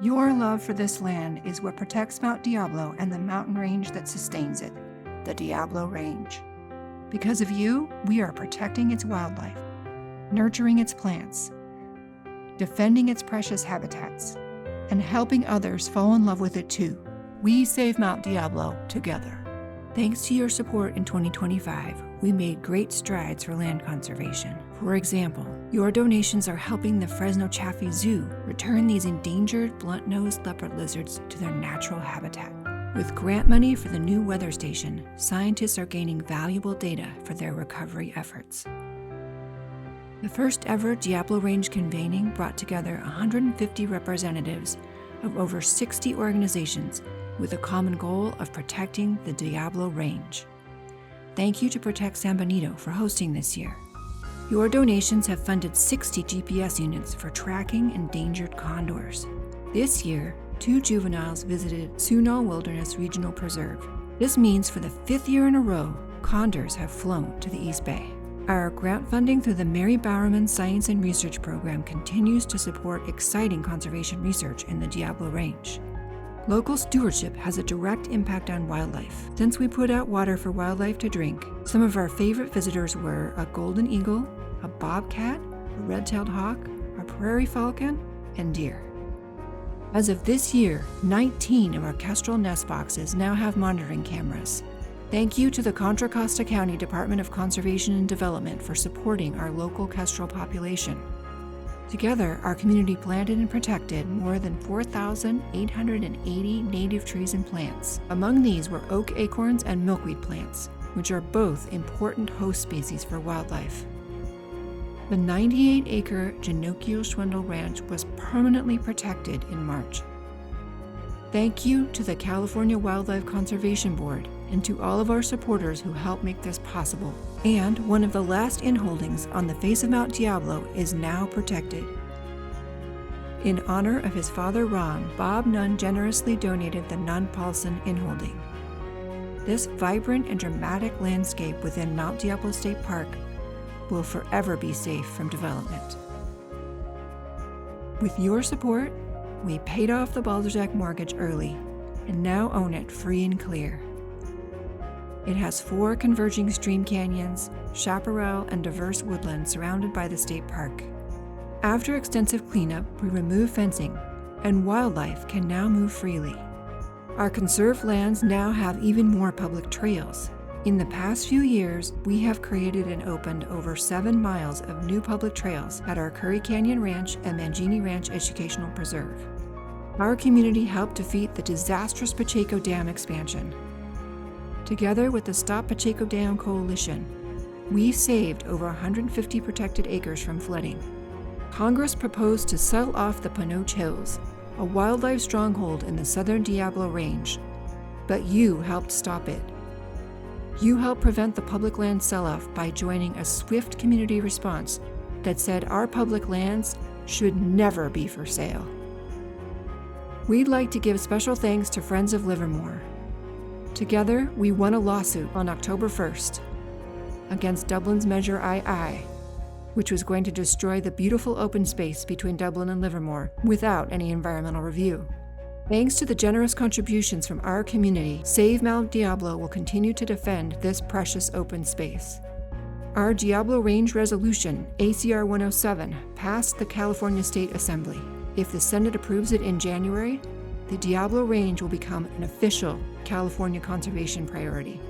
Your love for this land is what protects Mount Diablo and the mountain range that sustains it, the Diablo Range. Because of you, we are protecting its wildlife, nurturing its plants, defending its precious habitats, and helping others fall in love with it too. We save Mount Diablo together. Thanks to your support in 2025, we made great strides for land conservation. For example, your donations are helping the Fresno Chaffee Zoo return these endangered blunt-nosed leopard lizards to their natural habitat. With grant money for the new weather station, scientists are gaining valuable data for their recovery efforts. The first ever Diablo Range Convening brought together 150 representatives of over 60 organizations with a common goal of protecting the Diablo Range. Thank you to Protect San Benito for hosting this year. Your donations have funded 60 GPS units for tracking endangered condors. This year, 2 juveniles visited Sunol Wilderness Regional Preserve. This means for the 5th year in a row, condors have flown to the East Bay. Our grant funding through the Mary Bowerman Science and Research Program continues to support exciting conservation research in the Diablo Range. Local stewardship has a direct impact on wildlife. Since we put out water for wildlife to drink, some of our favorite visitors were a golden eagle, a bobcat, a red-tailed hawk, a prairie falcon, and deer. As of this year, 19 of our kestrel nest boxes now have monitoring cameras. Thank you to the Contra Costa County Department of Conservation and Development for supporting our local kestrel population. Together, our community planted and protected more than 4,880 native trees and plants. Among these were oak acorns and milkweed plants, which are both important host species for wildlife. The 98-acre Ginnochio-Schwendel Ranch was permanently protected in March. Thank you to the California Wildlife Conservation Board and to all of our supporters who helped make this possible. And one of the last inholdings on the face of Mount Diablo is now protected. In honor of his father Ron, Bob Nunn generously donated the Nunn Paulson inholding. This vibrant and dramatic landscape within Mount Diablo State Park will forever be safe from development. With your support, we paid off the Baldersack mortgage early and now own it free and clear. It has 4 converging stream canyons, chaparral, and diverse woodland surrounded by the state park. After extensive cleanup, we removed fencing, and wildlife can now move freely. Our conserved lands now have even more public trails. In the past few years, we have created and opened over 7 miles of new public trails at our Curry Canyon Ranch and Mangini Ranch Educational Preserve. Our community helped defeat the disastrous Pacheco Dam expansion. Together with the Stop Pacheco Dam Coalition, we saved over 150 protected acres from flooding. Congress proposed to sell off the Panoche Hills, a wildlife stronghold in the southern Diablo Range, but you helped stop it. You helped prevent the public land sell-off by joining a swift community response that said our public lands should never be for sale. We'd like to give special thanks to Friends of Livermore. Together, we won a lawsuit on October 1st against Dublin's Measure II, which was going to destroy the beautiful open space between Dublin and Livermore without any environmental review. Thanks to the generous contributions from our community, Save Mount Diablo will continue to defend this precious open space. Our Diablo Range Resolution, ACR 107, passed the California State Assembly. If the Senate approves it in January, the Diablo Range will become an official California conservation priority.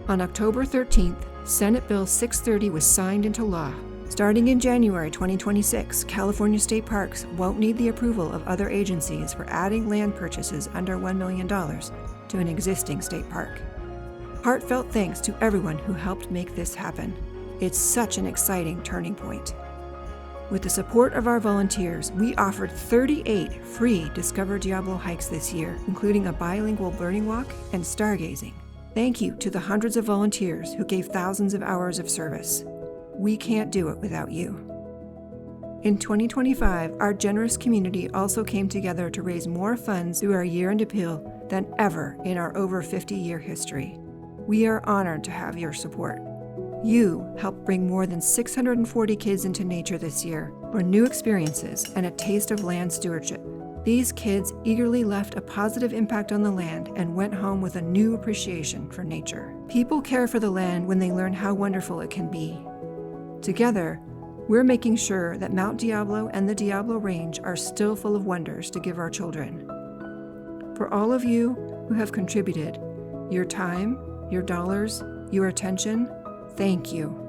On October 13th, Senate Bill 630 was signed into law. Starting in January 2026, California state parks won't need the approval of other agencies for adding land purchases under $1 million to an existing state park. Heartfelt thanks to everyone who helped make this happen. It's such an exciting turning point. With the support of our volunteers, we offered 38 free Discover Diablo hikes this year, including a bilingual birding walk and stargazing. Thank you to the hundreds of volunteers who gave thousands of hours of service. We can't do it without you. In 2025, our generous community also came together to raise more funds through our year-end appeal than ever in our over 50-year history. We are honored to have your support. You helped bring more than 640 kids into nature this year for new experiences and a taste of land stewardship. These kids eagerly left a positive impact on the land and went home with a new appreciation for nature. People care for the land when they learn how wonderful it can be. Together, we're making sure that Mount Diablo and the Diablo Range are still full of wonders to give our children. For all of you who have contributed your time, your dollars, your attention, thank you.